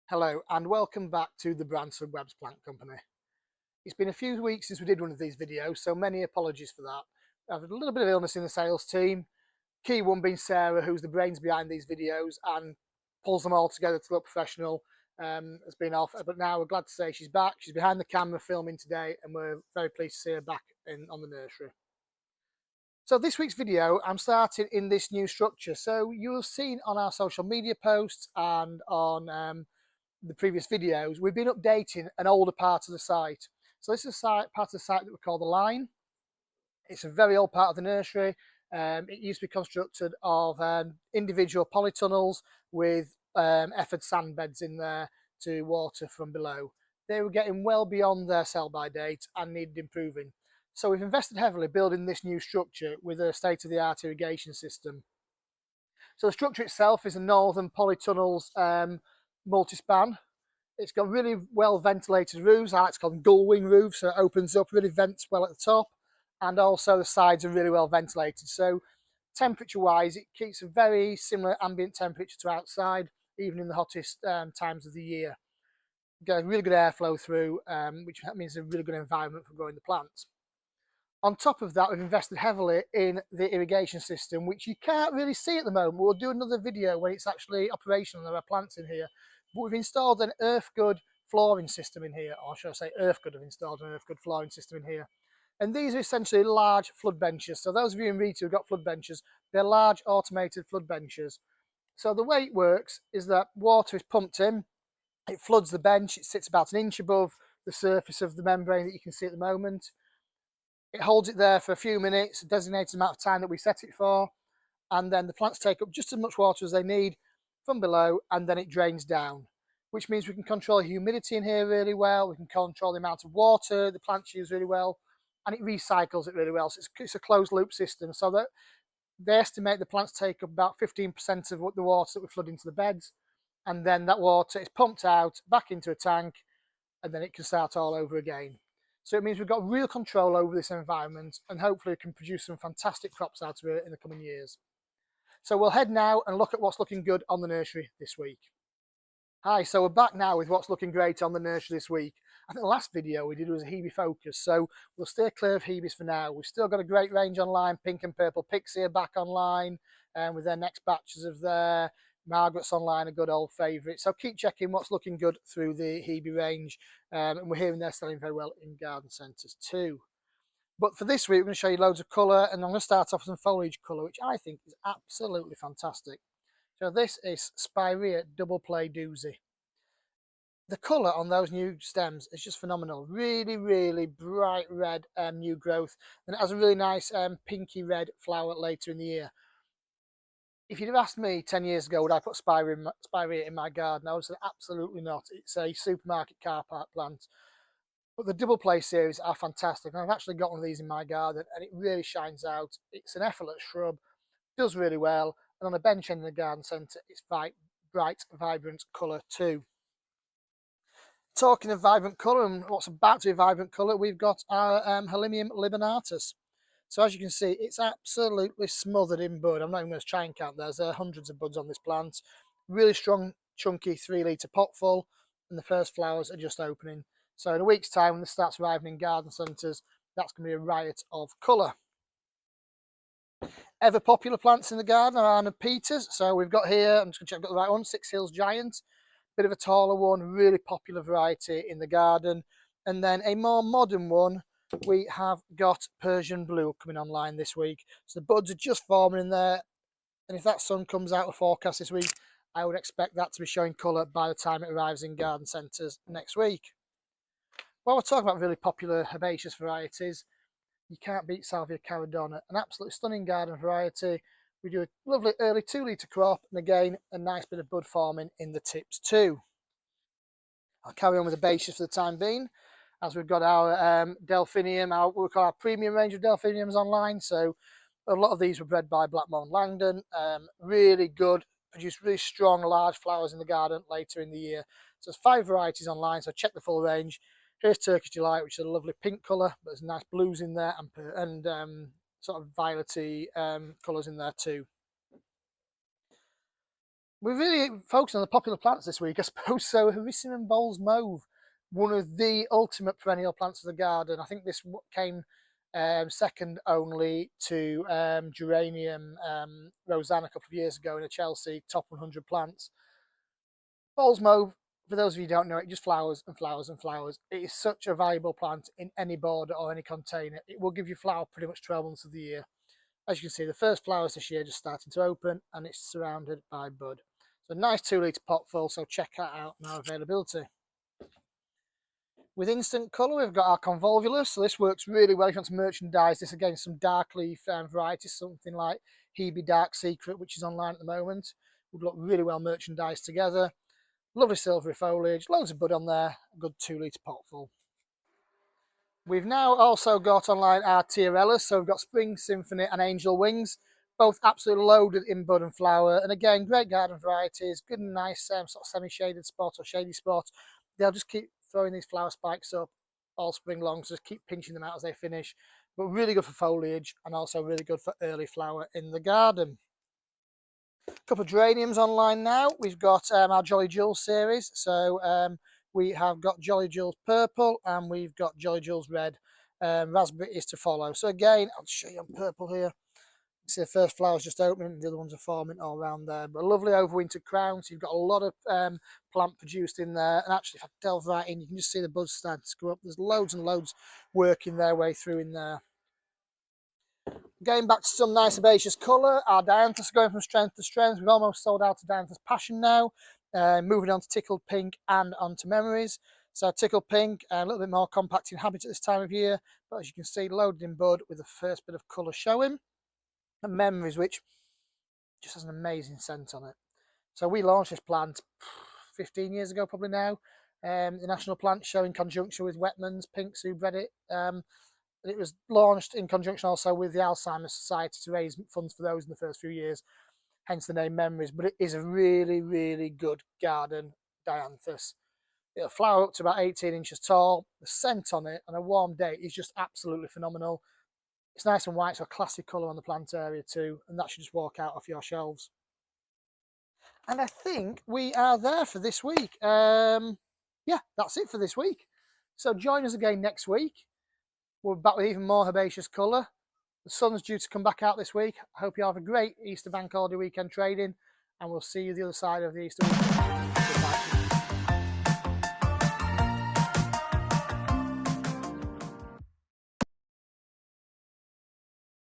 Hello and welcome back to the Bransford Webs Plant Company. It's been a few weeks since we did one of these videos, so many apologies for that. I've had a little bit of illness in the sales team, key one being Sarah, who's the brains behind these videos and pulls them all together to look professional. Has been off, but now we're glad to say she's back. She's behind the camera filming today and we're very pleased to see her back on the nursery. So this week's video, I'm starting in this new structure. So you'll have seen on our social media posts and on the previous videos, we've been updating an older part of the site. So this is a part of the site that we call the line. It's a very old part of the nursery. It used to be constructed of individual polytunnels with effort sand beds in there to water from below. They were getting well beyond their sell-by date and needed improving. So we've invested heavily building this new structure with a state-of-the-art irrigation system. So the structure itself is a northern polytunnels multi-span. It's got really well ventilated roofs. I like to call them gull wing roofs, so it opens up, really vents well at the top, and also the sides are really well ventilated. So temperature wise, it keeps a very similar ambient temperature to outside, even in the hottest times of the year. Get a really good airflow through, which means a really good environment for growing the plants. On top of that, we've invested heavily in the irrigation system, which you can't really see at the moment. We'll do another video when it's actually operational and there are plants in here. But we've installed an Earthgood flooring system in here, or should I say Earthgood have installed an Earthgood flooring system in here. And these are essentially large flood benches. So those of you in Retail who've got flood benches, they're large automated flood benches. So the way it works is that water is pumped in, it floods the bench, it sits about an inch above the surface of the membrane that you can see at the moment. It holds it there for a few minutes, a designated amount of time that we set it for, and then the plants take up just as much water as they need from below, and then it drains down, which means we can control humidity in here really well, we can control the amount of water the plants use really well, and it recycles it really well. So it's a closed loop system, so that they estimate the plants take up about 15% of the water that we flood into the beds, and then that water is pumped out back into a tank, and then it can start all over again. So it means we've got real control over this environment, and hopefully we can produce some fantastic crops out of it in the coming years. So we'll head now and look at what's looking good on the nursery this week. Hi, so we're back now with what's looking great on the nursery this week. I think the last video we did was a Hebe focus, so we'll stay clear of Hebes for now. We've still got a great range online. Pink and Purple Pixie are back online, with their next batches of their Margaret's online, a good old favourite. So keep checking what's looking good through the Hebe range, and we're hearing they're selling very well in garden centres too. But for this week, we're going to show you loads of colour, and I'm going to start off with some foliage colour, which I think is absolutely fantastic. So this is Spirea Double Play Doozy. The colour on those new stems is just phenomenal. Really, really bright red new growth, and it has a really nice pinky red flower later in the year. If you'd have asked me 10 years ago, would I put Spirea in my garden, I would say absolutely not. It's a supermarket car park plant. But the double play series are fantastic. And I've actually got one of these in my garden and it really shines out. It's an effortless shrub, does really well. And on a bench in the garden centre, it's bright, vibrant colour too. Talking of vibrant colour and what's about to be vibrant colour, we've got our Helimium libanatus. So as you can see, it's absolutely smothered in bud. I'm not even going to try and count. There's hundreds of buds on this plant. Really strong, chunky 3-litre pot full, and the first flowers are just opening. So in a week's time, when this starts arriving in garden centres, that's going to be a riot of colour. Ever popular plants in the garden are Arnold Peters. So we've got here, I'm just going to check I've got the right one, Six Hills Giant. Bit of a taller one, really popular variety in the garden. And then a more modern one, we have got Persian Blue coming online this week. So the buds are just forming in there. And if that sun comes out of forecast this week, I would expect that to be showing colour by the time it arrives in garden centres next week. While we're talking about really popular herbaceous varieties, you can't beat Salvia caradonna, an absolutely stunning garden variety. We do a lovely early 2-litre crop, and again, a nice bit of bud forming in the tips too. I'll carry on with herbaceous for the time being, as we've got our delphinium, we call our premium range of delphiniums online. So a lot of these were bred by Blackmore and Langdon. Really good, produce really strong, large flowers in the garden later in the year. So there's 5 varieties online, so check the full range. Here's Turkish Delight, which is a lovely pink colour, but there's nice blues in there and sort of violety colours in there too. we're really focusing on the popular plants this week, I suppose. So Hericium Bowles Mauve, one of the ultimate perennial plants of the garden. I think this came second only to Geranium Rosanna a couple of years ago in a Chelsea top 100 plants. Bowles Mauve, for those of you who don't know, it just flowers and flowers and flowers. It is such a valuable plant in any border or any container. It will give you flower pretty much 12 months of the year. As you can see, the first flowers this year just starting to open, and it's surrounded by bud. So nice 2 litre pot full, so check that out now availability. With instant colour, we've got our convolvulus. So this works really well if you want to merchandise this against some dark leaf varieties, something like Hebe Dark Secret, which is online at the moment. Would look really well merchandised together. Lovely silvery foliage, loads of bud on there, a good 2 litre pot full. We've now also got online our Tiarellas, so we've got Spring Symphony and Angel Wings, both absolutely loaded in bud and flower, and again, great garden varieties, good and nice sort of semi-shaded spot or shady spot. They'll just keep throwing these flower spikes up all spring long, so just keep pinching them out as they finish, but really good for foliage and also really good for early flower in the garden. A couple of geraniums online now. We've got our Jolly Jules series, so we have got Jolly Jules Purple and we've got Jolly Jules Red. Raspberry is to follow. So again, I'll show you on purple here. You see the first flower's just opening and the other ones are forming all around there. But a lovely overwintered crown. So you've got a lot of plant produced in there. And actually, if I delve right in, you can just see the buds starting to go up. There's loads and loads working their way through in there. Going back to some nice herbaceous colour, our Dianthus are going from strength to strength. We've almost sold out to Dianthus Passion now. Moving on to Tickled Pink and onto Memories. So Tickled Pink, a little bit more compact in habit at this time of year, but as you can see, loaded in bud with the first bit of colour showing. And Memories, which just has an amazing scent on it. So we launched this plant 15 years ago, probably now. The National Plant Show in conjunction with Wetman's, Pinks, who bred it. It was launched in conjunction also with the Alzheimer's Society to raise funds for those in the first few years, hence the name Memories. But it is a really, really good garden Dianthus. It'll flower up to about 18 inches tall. The scent on it on a warm day is just absolutely phenomenal. It's nice and white, so a classic colour on the plant area too, and that should just walk out off your shelves. And I think we are there for this week. Yeah, that's it for this week. So join us again next week. We're back with even more herbaceous colour. The sun's due to come back out this week. I hope you have a great Easter bank holiday weekend trading, and we'll see you the other side of the Easter weekend.